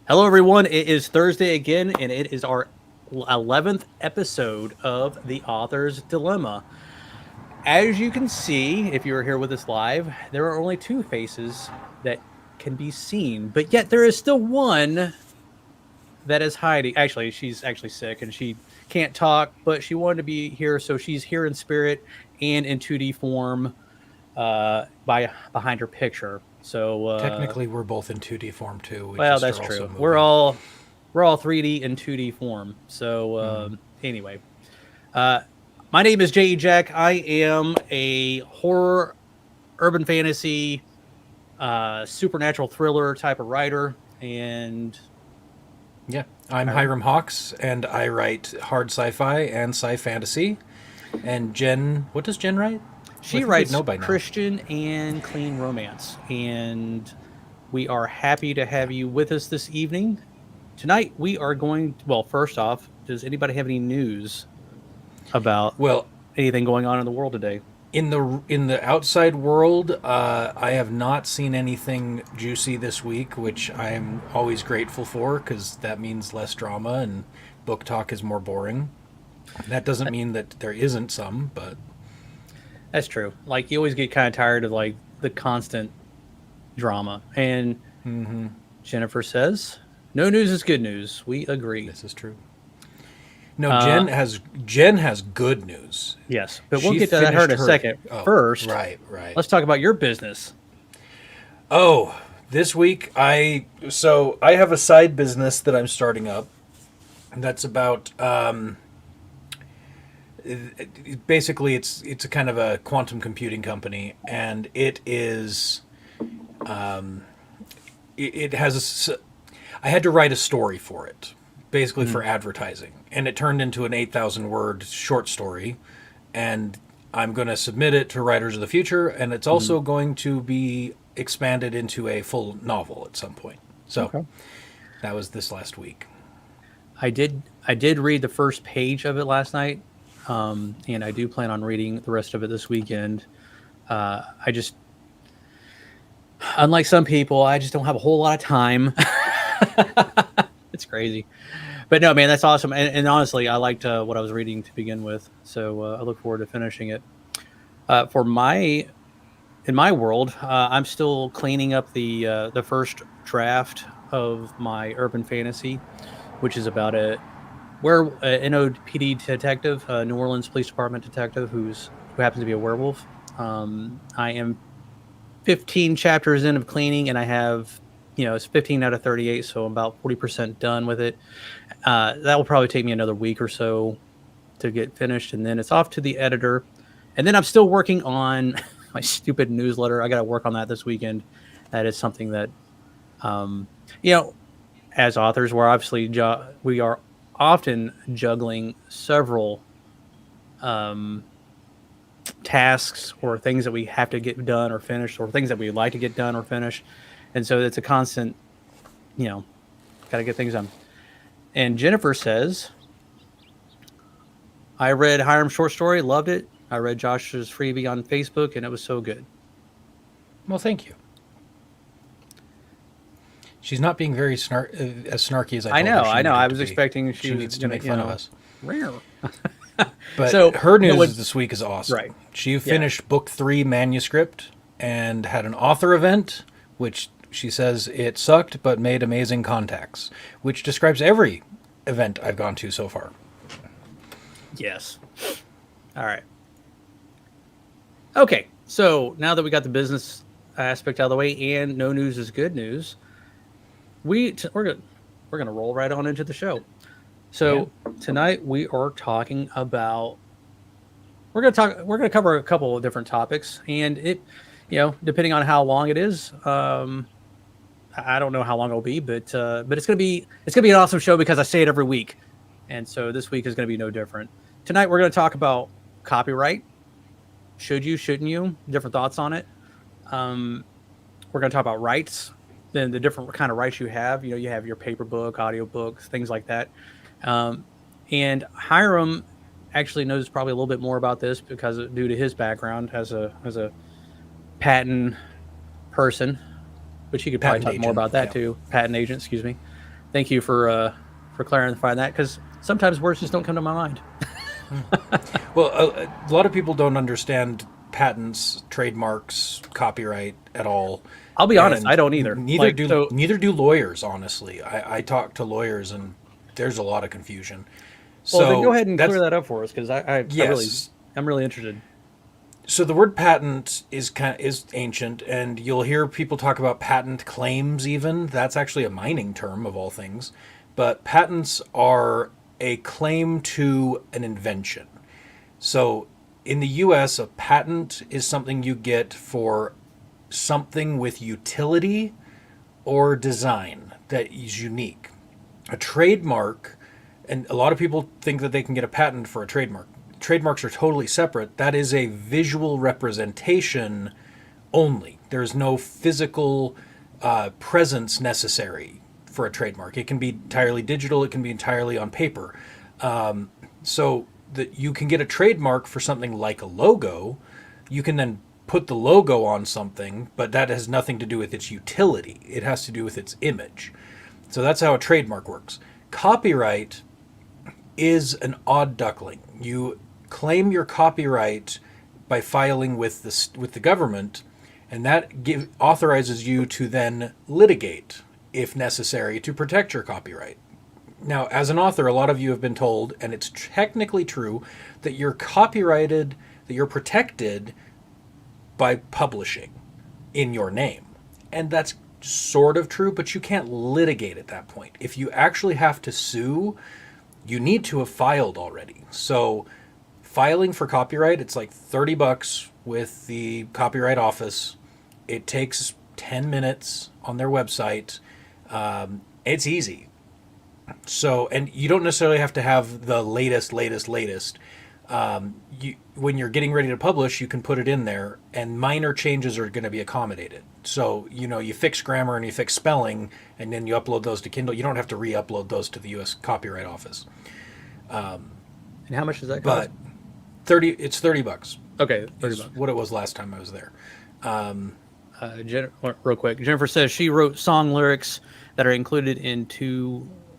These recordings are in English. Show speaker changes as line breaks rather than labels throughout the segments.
Hello, everyone. It is Thursday again, and it is our 11th episode of The Author's Dilemma. As you can see, if you are here with us live, there are only two faces that can be seen, but yet there is still one that is hiding. Actually, she's actually sick and she can't talk, but she wanted to be here, so she's here in spirit and in 2D form by behind her picture. So,
Technically, we're both in 2D form too. We
well,
just
that's
are also
true. We're
moving.
all we're all 3D and 2D form. So anyway, uh, my name is J.E. Jack. I am a horror, urban fantasy, supernatural thriller type of writer, and
Yeah, I'm
Hiram.
Hyrum Hawks, and I write hard sci-fi and sci-fantasy. And Jen, what does Jen write? I
She
think we'd
writes
know by now.
Christian and clean romance, and we are happy to have you with us this evening. Tonight we are going. Well, first off, does anybody have any news about
Well,
anything going on in the world today?
in the outside world, I have not seen anything juicy this week, which I am always grateful for because that means less drama and book talk is more boring. That doesn't mean that there isn't some, but
That's true. Like you always get kind of tired of like the constant drama. And Jennifer says, "No news is good news." We agree.
this is true. No,
Uh,
Jen has good news.
yes, but we'll
She
get to that her in
finished
a
her.
second.
Oh,
First,
right.
let's talk about your business.
Oh, this week I have a side business that I'm starting up. That's about basically it's a kind of a quantum computing company, and it has I had to write a story for it, basically for
Mhm.
advertising, and it turned into an 8,000 word short story, and I'm going to submit it to Writers of the Future, and it's
Mhm.
also going to be expanded into a full novel at some point. So
Okay.
that was this last week.
I did read the first page of it last night, and I do plan on reading the rest of it this weekend. I just, unlike some people, I just don't have a whole lot of time. It's crazy. But no, man, that's awesome. And honestly, I liked what I was reading to begin with, so I look forward to finishing it. For my in my world, I'm still cleaning up the first draft of my urban fantasy, which is about a NOPD detective, New Orleans Police Department detective, who happens to be a werewolf. I am 15 chapters in of cleaning, and I have it's 15 out of 38, so I'm about 40% done with it. That will probably take me another week or so to get finished, and then it's off to the editor. And then I'm still working on my stupid newsletter. I got to work on that this weekend. That is something that, um, you know, as authors, we are often juggling several um, tasks or things that we have to get done or finished, or things that we'd like to get done or finished, and so it's a constant, you know, got to get things done. And Jennifer says, I read Hiram's short story, loved it. I read Josh's freebie on Facebook, and it was so good.
Well, thank you. She's not being very as snarky as I
I
told her
know,
she
I know. I
needed to
was
be.
expecting she
She
was
needs to
gonna,
make fun of us.
rare.
But
So,
her
no,
news
what?
this week is awesome.
Right?
She
Yeah.
finished book 3 manuscript and had an author event, which she says it sucked but made amazing contacts, which describes every event I've gone to so far.
Yes. All right. Okay. So now that we got the business aspect out of the way, and no news is good news, we're gonna roll right on into the show.
Yeah.
So tonight we are talking about we're gonna cover a couple of different topics, and depending on how long it is, I don't know how long it'll be, but it's gonna be an awesome show because I say it every week, and so this week is gonna be no different. Tonight we're gonna talk about copyright. Should you? Shouldn't you? Different thoughts on it. Um, we're gonna talk about rights, then the different kind of rights you have. You have your paper book, audio books, things like that. Um, and Hiram actually knows probably a little bit more about this because due to his background as a patent person, which he could probably
Patent
talk more
agent.
about that
Yeah.
too. Patent agent, excuse me. Thank you for clarifying that, because sometimes words just don't come to my mind.
Well, a lot of people don't understand patents, trademarks, copyright at all.
I'll be honest, I
And
don't either.
neither do lawyers. Honestly, I talk to lawyers, and there's a lot of confusion.
Well, then go
So
ahead and clear
that's
that up for us, because
yes.
I'm really interested.
So the word patent is ancient, and you'll hear people talk about patent claims. Even that's actually a mining term of all things, but patents are a claim to an invention. So in the U.S., a patent is something you get for something with utility or design that is unique. A trademark, and a lot of people think that they can get a patent for a trademark. Trademarks are totally separate. That is a visual representation only. There's no physical presence necessary for a trademark. It can be entirely digital. It can be entirely on paper. So that you can get a trademark for something like a logo. You can then put the logo on something, but that has nothing to do with its utility. It has to do with its image. So that's how a trademark works. Copyright is an odd duckling. You claim your copyright by filing with the government, and that authorizes you to then litigate, if necessary, to protect your copyright. Now, as an author, a lot of you have been told, and it's technically true, that you're copyrighted, that you're protected by publishing in your name. And that's sort of true, but you can't litigate at that point. If you actually have to sue, you need to have filed already. So filing for copyright, it's like $30 with the Copyright Office. It takes 10 minutes on their website. It's easy. So, and you don't necessarily have to have the latest. When you're getting ready to publish, you can put it in there, and minor changes are going to be accommodated. So, you fix grammar and you fix spelling, and then you upload those to Kindle. You don't have to re-upload those to the U.S. Copyright Office.
And how much does that cost?
But it's $30.
Okay, $30.
What it was last time I was there.
Real quick, Jennifer says she wrote song lyrics that are included in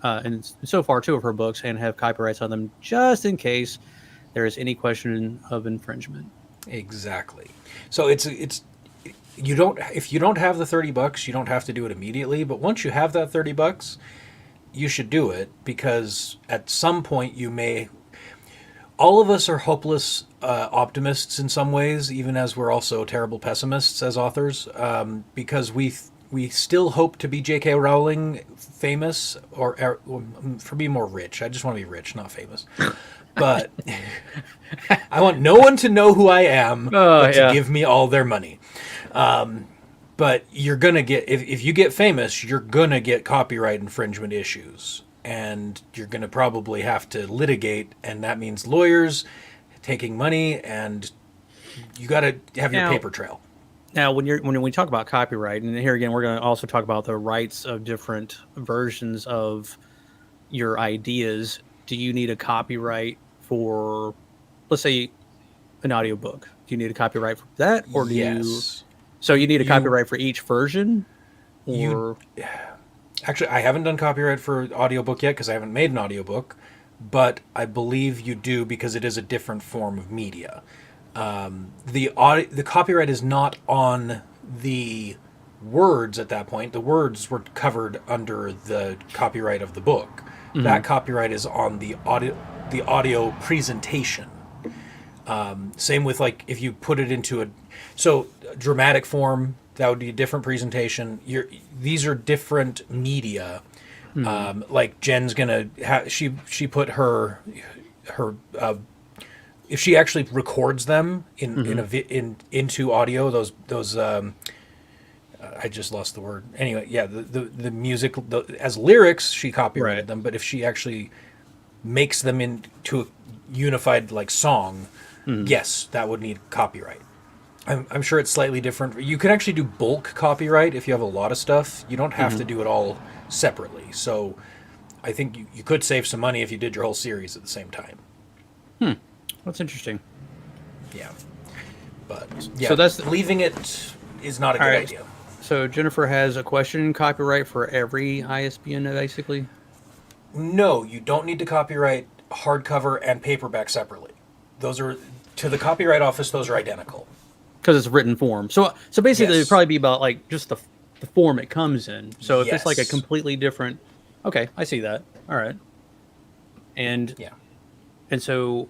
and so far two of her books, and have copyrights on them just in case there is any question of infringement.
Exactly. So it's you don't if you don't have the $30, you don't have to do it immediately. But once you have that $30, you should do it, because at some point you may. All of us are hopeless optimists in some ways, even as we're also terrible pessimists as authors, because we still hope to be J.K. Rowling famous, or for being more rich. I just want to be rich, not famous. But I want no one to know who I am, but to give me all their money. But you're going to get, if you get famous, you're going to get copyright infringement issues. And you're going to probably have to litigate, and that means lawyers taking money, and you got to have your paper trail.
Now, when we talk about copyright, and here again, we're going to also talk about the rights of different versions of your ideas. Do you need a copyright for, let's say, an audiobook? Do you need a copyright for that, or do you? So you need a copyright for each version, or?
Actually, I haven't done copyright for audiobook yet because I haven't made an audiobook, but I believe you do, because it is a different form of media. The copyright is not on the words at that point. The words were covered under the copyright of the book. Mm-hmm. That copyright is on the audio presentation. Same with, like, if you put it into a dramatic form, that would be a different presentation. These are different media. Mm-hmm. Like Jen's gonna she put her if she actually records them into audio, those I just lost the word. Anyway, yeah, the music as lyrics, she copyrighted them, but if she actually makes them into a unified like song, yes, that would need copyright. I'm sure it's slightly different. You can actually do bulk copyright if you have a lot of stuff. You don't have to do it all separately. So I think you could save some money if you did your whole series at the same time.
That's interesting.
Yeah. But yeah,
so that's
leaving it is not a good idea.
So Jennifer has a question in copyright for every ISBN, basically,
No, you don't need to copyright hardcover and paperback separately. Those are, to the Copyright Office, those are identical.
because it's written form. So basically, it'd
Yes.
probably be about like just the form it comes in. So if it's like a
Yes.
completely different, okay, I see that. All right, and
Yeah.
and so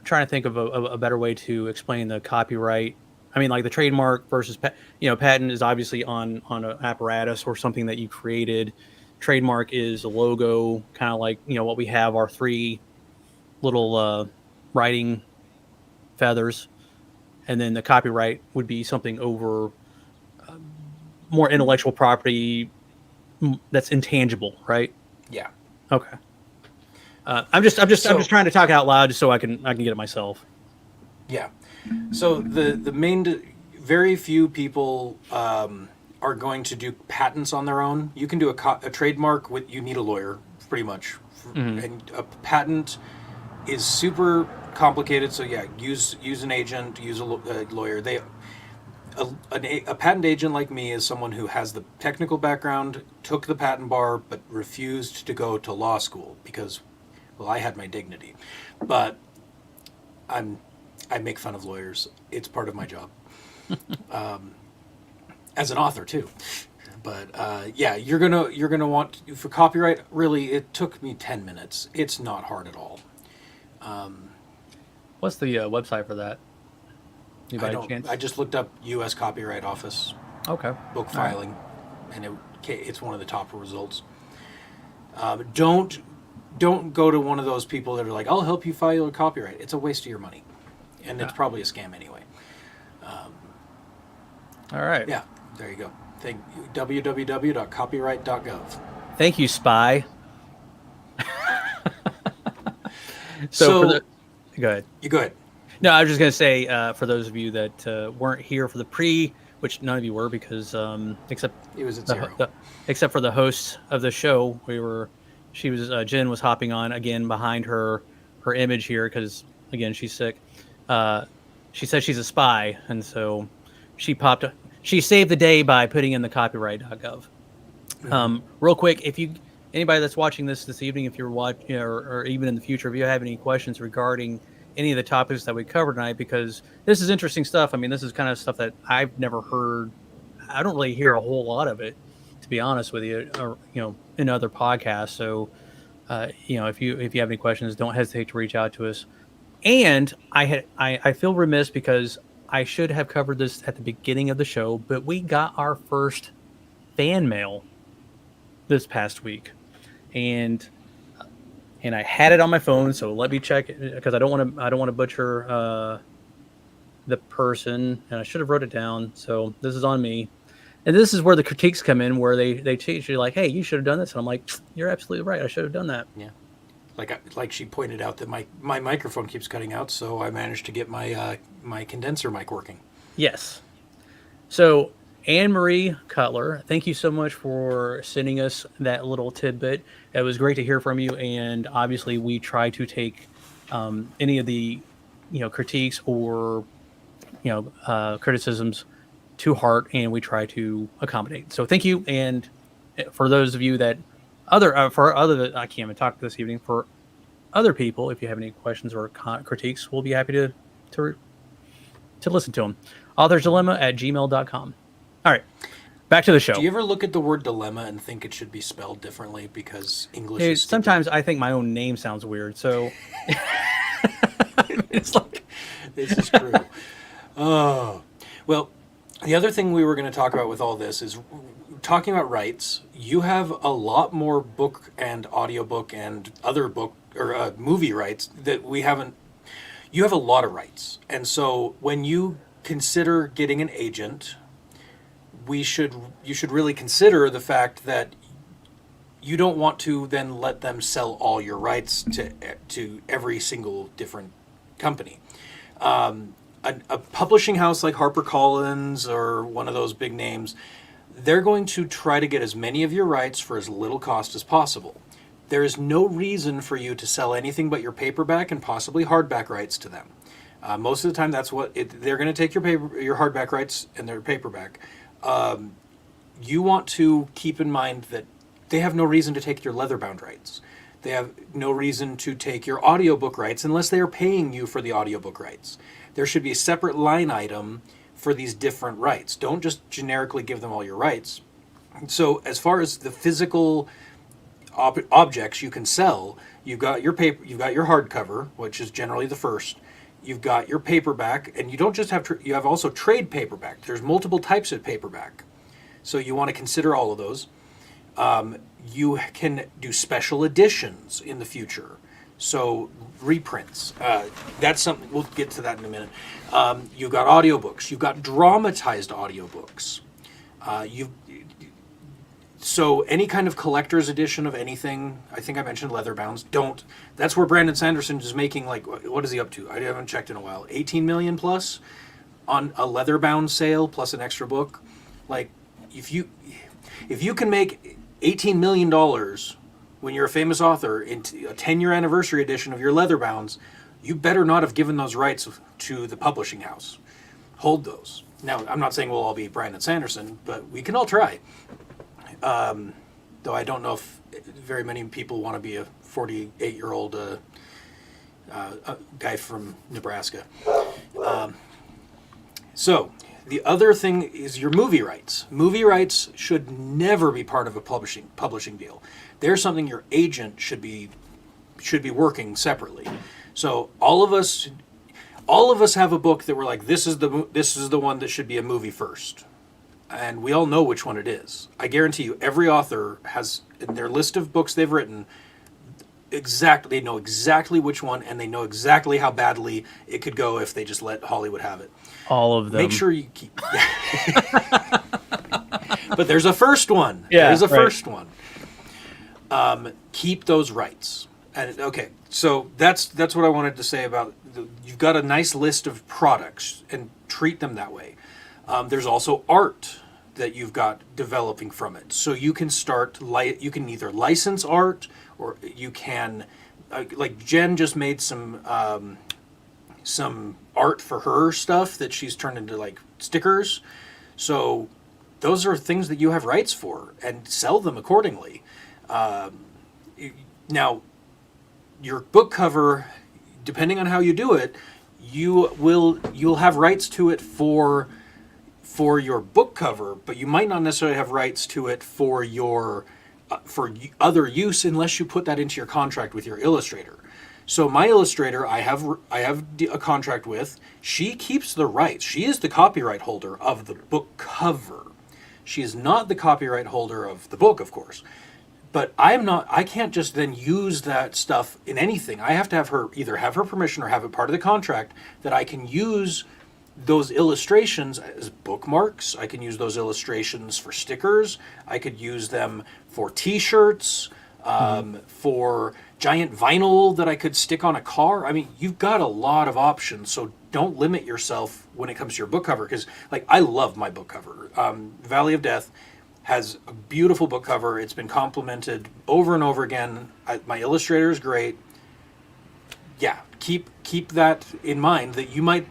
trying to think of a better way to explain the copyright. I mean, like the trademark versus patent is obviously on an apparatus or something that you created. Trademark is a logo, kind of like what we have our three little writing feathers, and then the copyright would be something over more intellectual property that's intangible, right?
Yeah.
Okay. I'm just
So,
trying to talk out loud just so I can get it myself.
yeah. So the main, very few people are going to do patents on their own. You can do a trademark with, you need a lawyer pretty much,
Mm-hmm.
and a patent is super complicated. So yeah, use an agent, use a lawyer. A patent agent like me is someone who has the technical background, took the patent bar, but refused to go to law school because, well, I had my dignity, but I'm I make fun of lawyers. It's part of my job, as an author too. But yeah, you're gonna want, for copyright. Really, it took me 10 minutes. It's not hard at all.
What's the website for that?
I
By
don't.
chance?
I just looked up U.S. Copyright Office
Okay.
book
All right.
filing, and it's one of the top results. Don't go to one of those people that are like, "I'll help you file your copyright." It's a waste of your money, and it's
Yeah.
probably a scam anyway.
All right.
Yeah, there you go. Thank you. www.copyright.gov.
Thank you, Spy. So for the
So
go ahead.
you go ahead.
No, I was just going to say for those of you that weren't here for the pre, which none of you were because except
It was at
the,
zero.
except for the host of the show, she was Jen was hopping on again behind her image here because again she's sick. Uh, she says she's a spy, and so she saved the day by putting in the copyright.gov. Real quick, if you anybody that's watching this evening, if you're watching or even in the future, if you have any questions regarding any of the topics that we covered tonight, because this is interesting stuff. I mean, this is kind of stuff that I've never heard. I don't really hear a whole lot of it, to be honest with you, or in other podcasts. So, if you have any questions, don't hesitate to reach out to us. And I feel remiss because I should have covered this at the beginning of the show, but we got our first fan mail this past week, and I had it on my phone. So let me check it because I don't want to butcher the person, and I should have wrote it down. So this is on me, and this is where the critiques come in, where they teach you like, hey, you should have done this, and I'm like, you're absolutely right, I should have done that.
Yeah. Like she pointed out that my microphone keeps cutting out, so I managed to get my condenser mic working.
Yes. So Anne Marie Cutler, thank you so much for sending us that little tidbit. It was great to hear from you, and obviously we try to take any of the critiques or criticisms to heart, and we try to accommodate. So thank you, and for those of you that I can't even talk this evening. For other people, if you have any questions or critiques, we'll be happy to listen to them. authorsdilemma@gmail.com. All right, back to the show.
Do you ever look at the word dilemma and think it should be spelled differently because English
Hey,
is stupid?
sometimes I think my own name sounds weird, so it's like
This is true. Oh, well, the other thing we were going to talk about with all this is talking about rights. You have a lot more book and audiobook and other book or movie rights that we haven't. You have a lot of rights, and so when you consider getting an agent, you should really consider the fact that you don't want to then let them sell all your rights to every single different company. A publishing house like HarperCollins or one of those big names, they're going to try to get as many of your rights for as little cost as possible. There is no reason for you to sell anything but your paperback and possibly hardback rights to them. Most of the time, that's what they're going to take your hardback rights and their paperback. you want to keep in mind that they have no reason to take your leather-bound rights. They have no reason to take your audiobook rights unless they are paying you for the audiobook rights. There should be a separate line item for these different rights. Don't just generically give them all your rights. So as far as the physical objects you can sell, you've got your paper, you've got your hardcover, which is generally the first. You've got your paperback, and you don't just have you have also trade paperback. There's multiple types of paperback, so you want to consider all of those. You can do special editions in the future, so reprints. That's something, we'll get to that in a minute. You've got audiobooks. You've got dramatized audiobooks. So any kind of collector's edition of anything, I think I mentioned leatherbounds, don't. That's where Brandon Sanderson is making, like, what is he up to? I haven't checked in a while. 18 million plus on a leatherbound sale plus an extra book. Like, if you can make $18 million when you're a famous author in a 10-year anniversary edition of your leatherbounds, you better not have given those rights to the publishing house. Hold those. Now, I'm not saying we'll all be Brandon Sanderson, but we can all try. Though I don't know if very many people want to be a 48-year-old guy from Nebraska. So the other thing is your movie rights. Movie rights should never be part of a publishing deal. They're something your agent should be working separately. So all of us have a book that we're like, this is the one that should be a movie first. And we all know which one it is. I guarantee you, every author has in their list of books they've written, they know exactly which one, and they know exactly how badly it could go if they just let Hollywood have it.
All of them.
Make sure you keep. But there's a first one.
Yeah,
there's a
right.
first one. Keep those rights. And okay, so that's what I wanted to say about. You've got a nice list of products, and treat them that way. There's also art that you've got developing from it. So you can you can either license art, or you can, like Jen just made some art for her stuff that she's turned into like stickers. So those are things that you have rights for, and sell them accordingly. Now, your book cover, depending on how you do it, you'll have rights to it for your book cover, but you might not necessarily have rights to it for your for other use unless you put that into your contract with your illustrator. So my illustrator, I have a contract with. She keeps the rights. She is the copyright holder of the book cover. She is not the copyright holder of the book, of course. But I can't just then use that stuff in anything. I have to have her either have her permission or have it part of the contract that I can use those illustrations as bookmarks. I can use those illustrations for stickers. I could use them for t-shirts, for giant vinyl that I could stick on a car. I mean, you've got a lot of options, so don't limit yourself when it comes to your book cover, because like I love my book cover. Valley of Death has a beautiful book cover. It's been complimented over and over again. My illustrator is great. Yeah, keep that in mind, that you might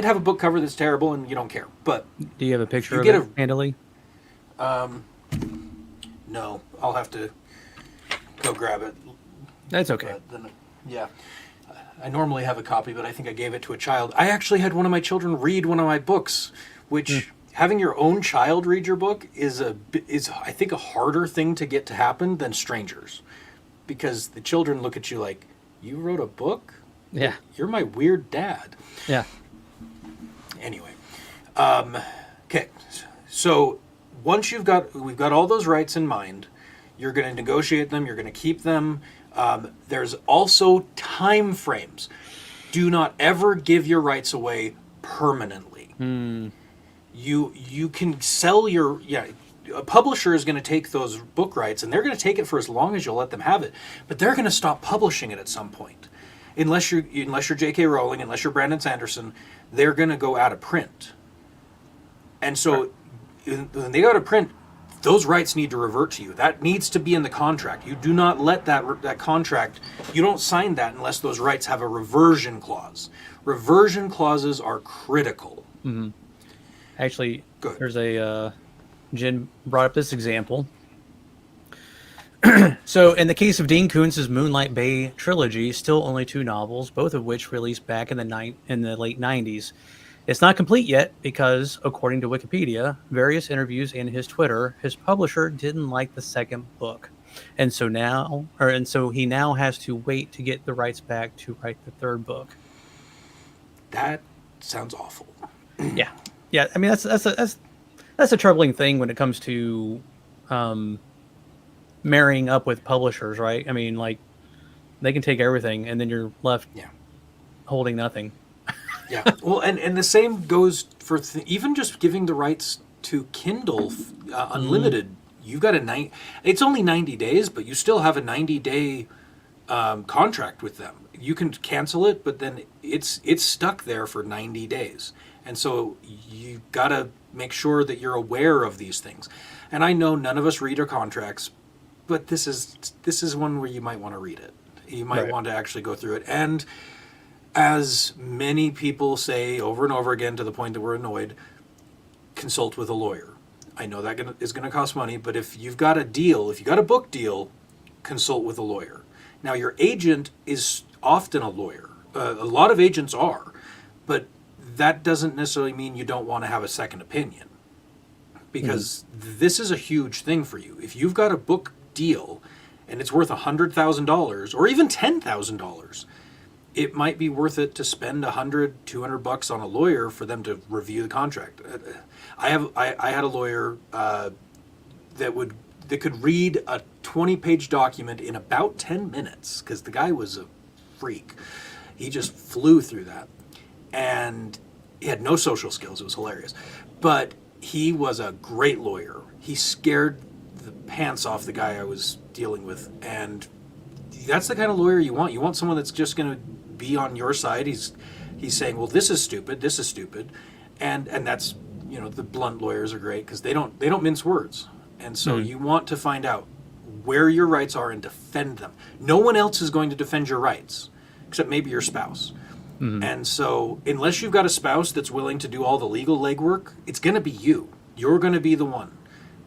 have a book cover that's terrible and you don't care. But
do you have a picture of it handily?
No, I'll have to go grab it.
That's okay.
Yeah. I normally have a copy, but I think I gave it to a child. I actually had one of my children read one of my books, which having your own child read your book is I think a harder thing to get to happen than strangers, because the children look at you like, you wrote a book?
Yeah.
You're my weird dad.
Yeah.
Anyway. Okay. So once we've got all those rights in mind, you're going to negotiate them, you're going to keep them. There's also time frames. Do not ever give your rights away permanently. You can sell a publisher is going to take those book rights, and they're going to take it for as long as you'll let them have it, but they're going to stop publishing it at some point. Unless you're J.K. Rowling, unless you're Brandon Sanderson, they're going to go out of print. And so when they go out of print, those rights need to revert to you. That needs to be in the contract. You do not let that contract, you don't sign that unless those rights have a reversion clause. Reversion clauses are critical.
Actually,
Good.
there's a Jen brought up this example. So, in the case of Dean Koontz's Moonlight Bay trilogy, still only 2 novels, both of which released back in the late '90s. It's not complete yet because, according to Wikipedia, various interviews and his Twitter, his publisher didn't like the second book, and so he now has to wait to get the rights back to write the third book.
That sounds awful.
Yeah, yeah. I mean, that's a troubling thing when it comes to marrying up with publishers, right? I mean, like they can take everything, and then you're left
Yeah.
holding nothing.
Yeah. Well, and the same goes for even just giving the rights to Kindle Unlimited. You've got it's only 90 days, but you still have a 90-day contract with them. You can cancel it, but then it's stuck there for 90 days. And so you got to make sure that you're aware of these things. And I know none of us read our contracts, but this is one where you might want to read it. You might want to actually go through it. And as many people say over and over again to the point that we're annoyed, consult with a lawyer. I know that is going to cost money, but if you've got a deal, if you got a book deal, consult with a lawyer. Now, your agent is often a lawyer. A lot of agents are, but that doesn't necessarily mean you don't want to have a second opinion, because this is a huge thing for you. If you've got a book deal and it's worth $100,000 or even $10,000, it might be worth it to spend $100-$200 on a lawyer for them to review the contract. I had a lawyer that could read a 20-page document in about 10 minutes because the guy was a freak. He just flew through that, and he had no social skills. It was hilarious, but he was a great lawyer. He scared the pants off the guy I was dealing with, and that's the kind of lawyer you want. You want someone that's just going to be on your side. He's saying, well, this is stupid, and that's, the blunt lawyers are great because they don't mince words. And so you want to find out where your rights are and defend them. No one else is going to defend your rights except maybe your spouse. And so unless you've got a spouse that's willing to do all the legal legwork, it's going to be you. You're going to be the one.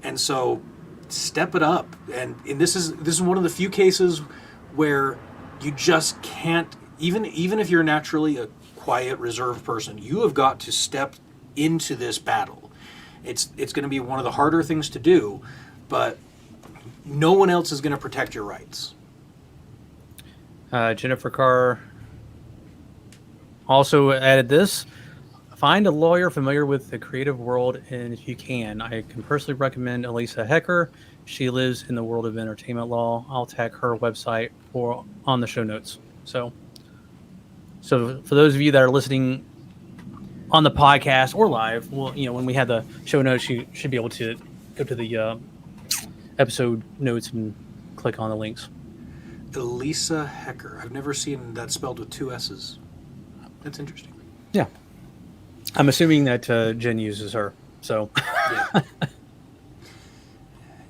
And so step it up. And this is one of the few cases where you just can't, even if you're naturally a quiet, reserved person, you have got to step into this battle. It's going to be one of the harder things to do, but no one else is going to protect your rights.
Jennifer Carr also added this: find a lawyer familiar with the creative world, and if you can, I can personally recommend Elissa Hecker. She lives in the world of entertainment law. I'll tag her website on the show notes. So for those of you that are listening on the podcast or live, well, when we have the show notes, you should be able to go to the episode notes and click on the links.
Elissa Hecker. I've never seen that spelled with 2 S's. That's interesting.
Yeah. I'm assuming that Jen uses her. So.
Yeah.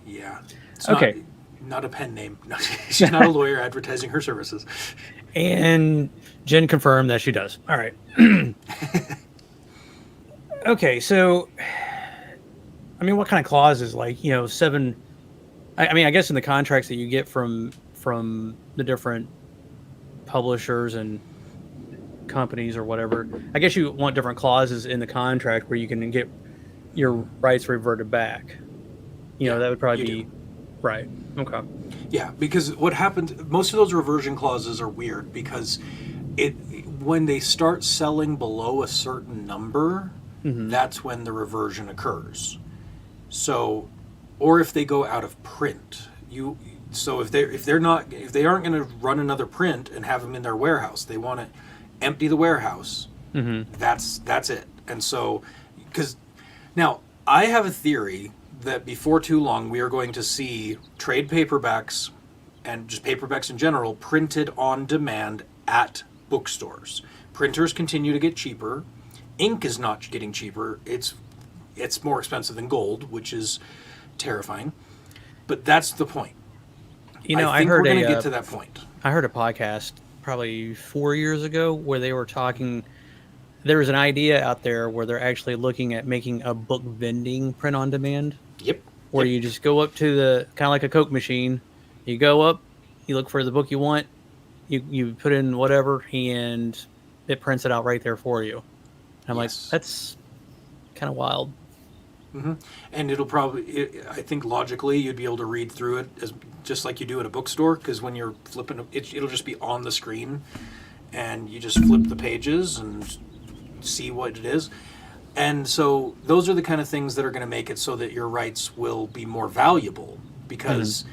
Yeah. It's
okay.
Not a pen name. No, she's not a lawyer advertising her services.
And Jen confirmed that she does. All right. Okay, so, I mean, what kind of clauses? Like, 7. I guess in the contracts that you get from the different publishers and companies or whatever, I guess you want different clauses in the contract where you can get your rights reverted back. That would probably be right. Okay.
Yeah, because what happens, most of those reversion clauses are weird because when they start selling below a certain number, that's when the reversion occurs. So, or if they go out of print, if they aren't going to run another print and have them in their warehouse, they want to empty the warehouse. That's it. And so, because now I have a theory that before too long we are going to see trade paperbacks and just paperbacks in general printed on demand at bookstores. Printers continue to get cheaper. Ink is not getting cheaper. It's more expensive than gold, which is terrifying. But that's the point. I think we're going to get to that point.
I heard a podcast probably 4 years ago where they were talking there's an idea out there where they're actually looking at making a book vending print on demand,
Yep.
where
Yep.
you just go up to the kind of like a Coke machine. You go up, you look for the book you want, you put in whatever, and it prints it out right there for you. I'm like,
Yes.
that's kind of wild.
And it'll probably, I think logically, you'd be able to read through it as just like you do at a bookstore, because when you're flipping, it'll just be on the screen, and you just flip the pages and see what it is. And so those are the kind of things that are going to make it so that your rights will be more valuable, because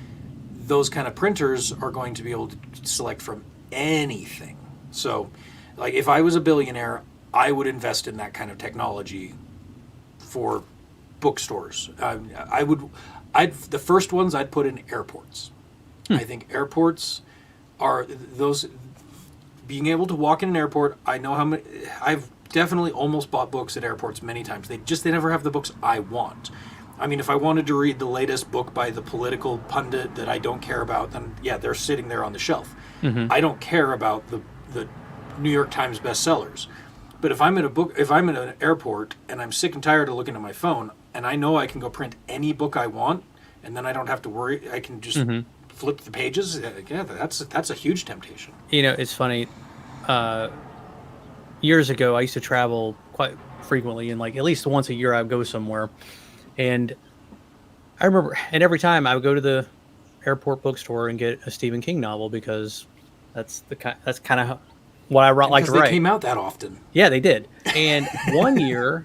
those kind of printers are going to be able to select from anything. So, like, if I was a billionaire, I would invest in that kind of technology for bookstores. The first ones I'd put in airports. I think airports are those, being able to walk in an airport. I know how many, I've definitely almost bought books at airports many times. They never have the books I want. I mean, if I wanted to read the latest book by the political pundit that I don't care about, then yeah, they're sitting there on the shelf. I don't care about the New York Times bestsellers. But if I'm at an airport and I'm sick and tired of looking at my phone, and I know I can go print any book I want, and then I don't have to worry, I can just flip the pages. Yeah, that's a huge temptation.
It's funny. Years ago, I used to travel quite frequently, and like at least once a year, I would go somewhere. And I remember, and every time I would go to the airport bookstore and get a Stephen King novel, because that's kind of what I like to
Because
write.
they came out that often.
Yeah, they did. And one year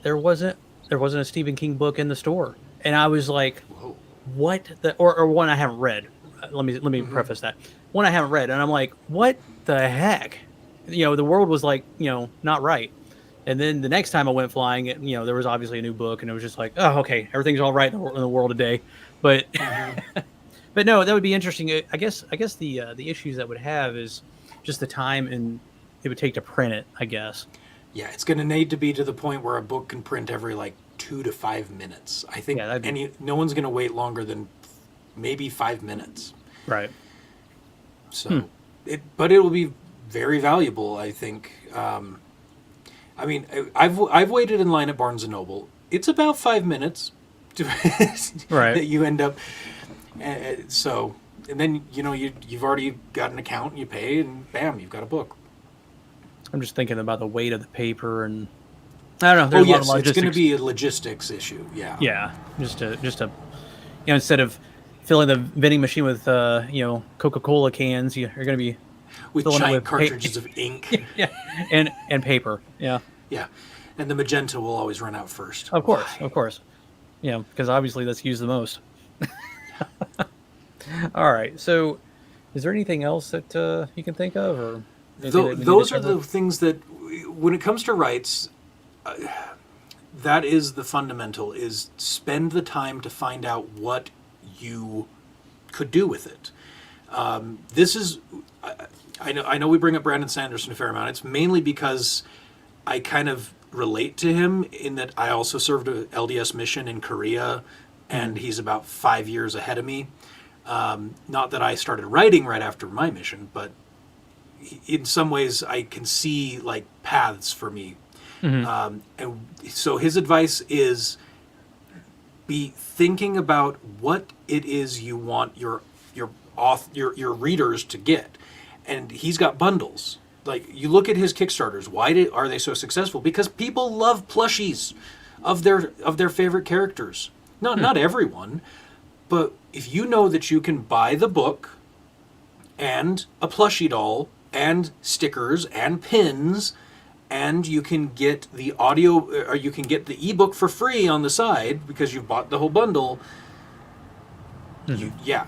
there wasn't a Stephen King book in the store, and I was like,
Whoa.
"What the?" Or one I haven't read. Let me preface that, one I haven't read, and I'm like, "What the heck?" The world was like, not right. And then the next time I went flying, there was obviously a new book, and it was just like, oh, okay, everything's all right in the world today. But but no, that would be interesting. I guess the issues that would have is just the time and it would take to print it, I guess.
Yeah, it's going to need to be to the point where a book can print every like 2 to 5 minutes. I think no one's going to wait longer than maybe 5 minutes.
Right.
So, but it will be very valuable, I think. I mean, I've waited in line at Barnes and Noble. It's about 5 minutes
Right.
that you end up. So, and then you've already got an account, and you pay, and bam, you've got a book.
I'm just thinking about the weight of the paper, and I don't know.
Oh
There's
yes,
a lot of
it's going to
logistics.
be a logistics issue. Yeah.
Yeah, just a instead of filling the vending machine with Coca-Cola cans, you're going to be
With
filling it
giant
with
cartridges of ink.
yeah, and paper. Yeah,
Yeah, and the magenta will always run out first.
of course. Because obviously that's used the most. All right. So, is there anything else that you can think of, or anything that we need to
Those are
cover?
the things that, when it comes to rights, that is the fundamental, is spend the time to find out what you could do with it. This is, I know we bring up Brandon Sanderson a fair amount. It's mainly because I kind of relate to him in that I also served a LDS mission in Korea, and he's about 5 years ahead of me. Not that I started writing right after my mission, but in some ways I can see like paths for me. And so his advice is be thinking about what it is you want your readers to get. And he's got bundles. Like, you look at his Kickstarters. Why are they so successful? Because people love plushies of their favorite characters. Not everyone, but if you know that you can buy the book and a plushie doll and stickers and pins, and you can get the audio, or you can get the ebook for free on the side because you've bought the whole bundle. Yeah.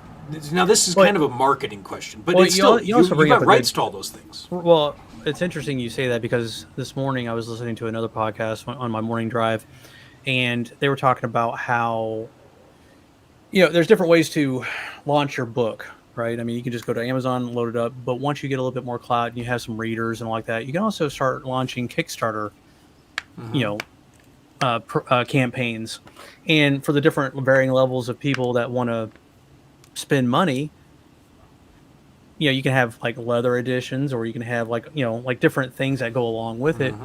Now this is kind of a marketing question, but it's still you
also bring
got
up a
rights
good-
to all those things.
Well, it's interesting you say that, because this morning I was listening to another podcast on my morning drive, and they were talking about how there's different ways to launch your book, right? I mean, you can just go to Amazon, load it up, but once you get a little bit more clout and you have some readers and all like that, you can also start launching Kickstarter, campaigns, and for the different varying levels of people that want to spend money, you can have like leather editions, or you can have like like different things that go along with it.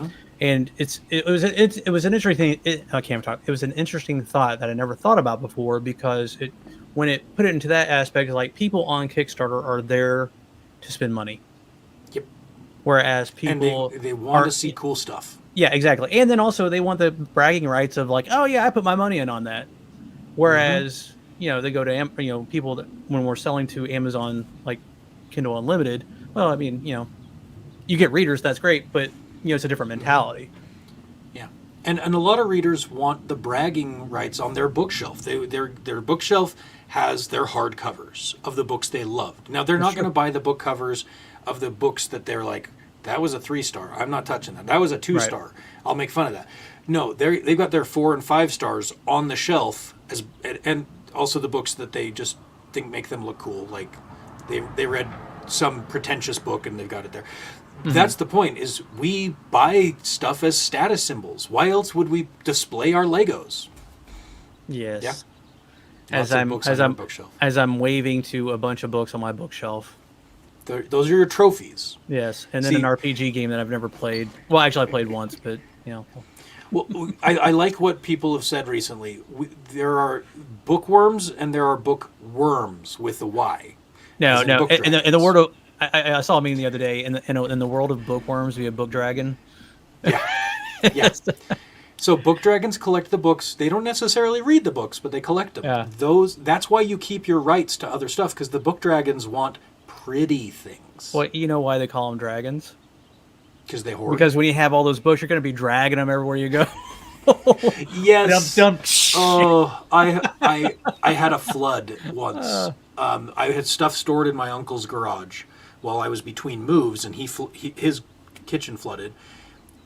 And it was an interesting I can't talk. It was an interesting thought that I never thought about before, because when it put it into that aspect, like people on Kickstarter are there to spend money,
Yep.
whereas
And
people
they want to see cool stuff.
yeah, exactly. And then also they want the bragging rights of like, oh yeah, I put my money in on that. Whereas they go to people that when we're selling to Amazon like Kindle Unlimited, well, I mean you get readers, that's great, but it's a different mentality.
Yeah, and a lot of readers want the bragging rights on their bookshelf. Their bookshelf has their hardcovers of the books they loved. Now they're not going to buy the book covers of the books that they're like, that was a 3-star. I'm not touching that. That was a 2-star. Right. I'll make fun of that. No, they've got their 4 and 5 stars on the shelf and also the books that they just think make them look cool. Like they read some pretentious book and they've got it there. That's the point, is we buy stuff as status symbols. Why else would we display our Legos?
Yes.
Yeah.
As I'm waving to a bunch of books on my bookshelf.
Those are your trophies.
Yes, and then an RPG game that I've never played. Well, actually I played once, but
Well, I like what people have said recently. There are bookworms and there are bookworms with a Y.
No. In the world of, I saw a meme the other day. In the world of bookworms, we have book dragon.
Yeah. Yes. So book dragons collect the books. They don't necessarily read the books, but they collect them.
Yeah.
That's why you keep your rights to other stuff, because the book dragons want pretty things.
Well, you know why they call them dragons?
Because they hoard.
Because when you have all those books, you're going to be dragging them everywhere you go.
Yes.
Dum, dum.
Oh, I had a flood once. I had stuff stored in my uncle's garage while I was between moves, and his kitchen flooded,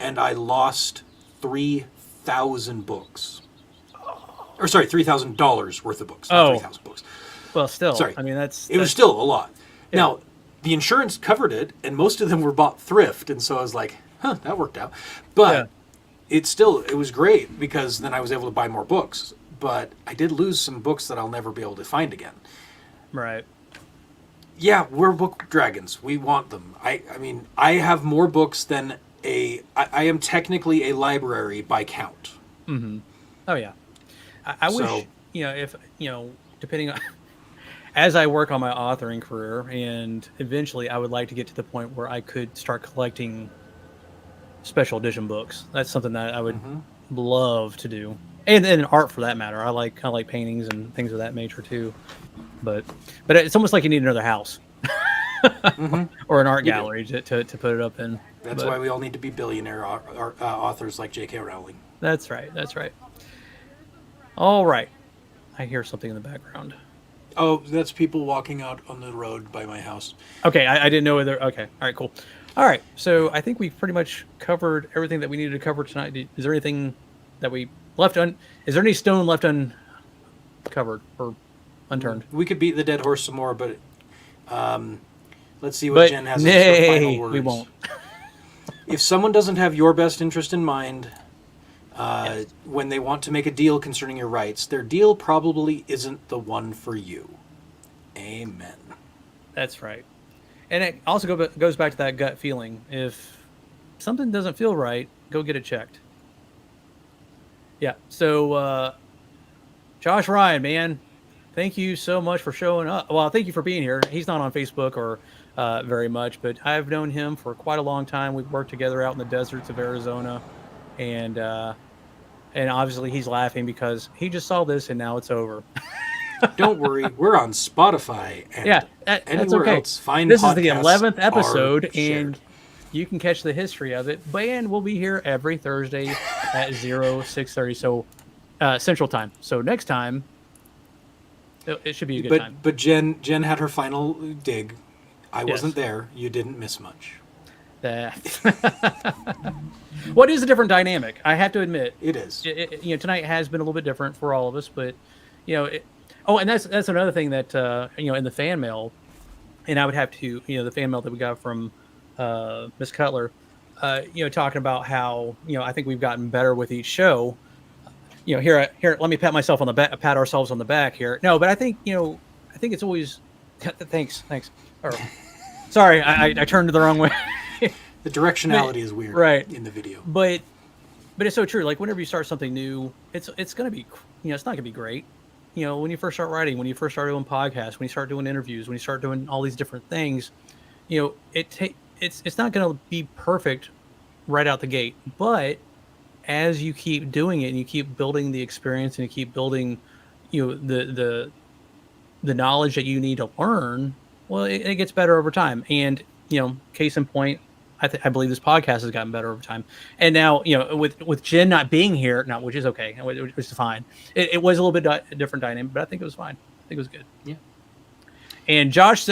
and I lost 3,000 books. Or sorry, $3,000 worth of books. Not 3,000 books.
Well, still,
sorry.
I mean that's
was still a lot.
Yeah.
Now, the insurance covered it, and most of them were bought thrift, and so I was like, that worked out. But it was great, because then I was able to buy more books. But I did lose some books that I'll never be able to find again.
Right.
Yeah, we're book dragons. We want them. I mean, I have more books than I am technically a library by count.
Mm-hmm. Oh yeah. I wish if depending on as I work on my authoring career, and eventually I would like to get to the point where I could start collecting special edition books. That's something that I would love to do, and art for that matter. I like paintings and things of that nature too. But it's almost like you need another house or an art gallery to put it up in.
That's why we all need to be billionaire authors like J.K. Rowling.
That's right. All right. I hear something in the background.
Oh, that's people walking out on the road by my house.
Okay, I didn't know whether... Okay, all right, cool. All right, so I think we've pretty much covered everything that we needed to cover tonight. Is there anything that we left Is there any stone left uncovered or unturned?
We could beat the dead horse some more, but let's see what Jen has for final words.
We won't.
If someone doesn't have your best interest in mind when they want to make a deal concerning your rights, their deal probably isn't the one for you. Amen.
That's right. And it also goes back to that gut feeling. If something doesn't feel right, go get it checked. Yeah. So, Josh Ryan, man, thank you so much for showing up. Well, thank you for being here. He's not on Facebook or very much, but I've known him for quite a long time. We've worked together out in the deserts of Arizona, and obviously he's laughing because he just saw this and now it's over.
Don't worry, we're on Spotify and
that's okay.
Else. Fine,
this is the 11th episode, and you can catch the history of it. And we'll be here every Thursday at 6:30, so Central Time. So next time, it should be a good time.
But Jen had her final dig. I wasn't there. You didn't miss much.
What is a different dynamic? I have to admit,
it is.
Tonight has been a little bit different for all of us, but and that's another thing that in the fan mail, and I would have to the fan mail that we got from Miss Cutler, talking about how I think we've gotten better with each show. Here, let me pat myself on the back, pat ourselves on the back here. No, but I think it's always thanks. Or, Sorry, I turned it the wrong way.
The directionality is weird,
right.
in the video.
But it's so true. Like whenever you start something new, it's gonna be, it's not gonna be great. When you first start writing, when you first start doing podcasts, when you start doing interviews, when you start doing all these different things, it's not gonna be perfect right out the gate. But as you keep doing it and you keep building the experience and you keep building, the knowledge that you need to learn, well, it gets better over time. And case in point, I believe this podcast has gotten better over time. And now, with Jen not being here, now, which is okay, which is fine. It was a little bit different dynamic, but I think it was fine. I think it was good.
Yeah.
And Josh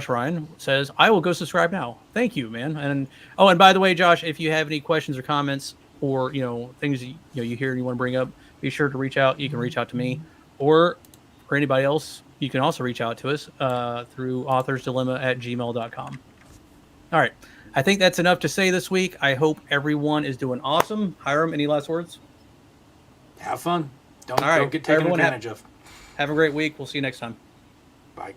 Ryan says, I will go subscribe now. Thank you, man. And by the way, Josh, if you have any questions or comments or, things you hear and you want to bring up, be sure to reach out. You can reach out to me or for anybody else. You can also reach out to us through authorsdilemma@gmail.com. All right. I think that's enough to say this week. I hope everyone is doing awesome. Hyrum, any last words?
Have fun. Don't get taken advantage of.
Have a great week. We'll see you next time.
Bye.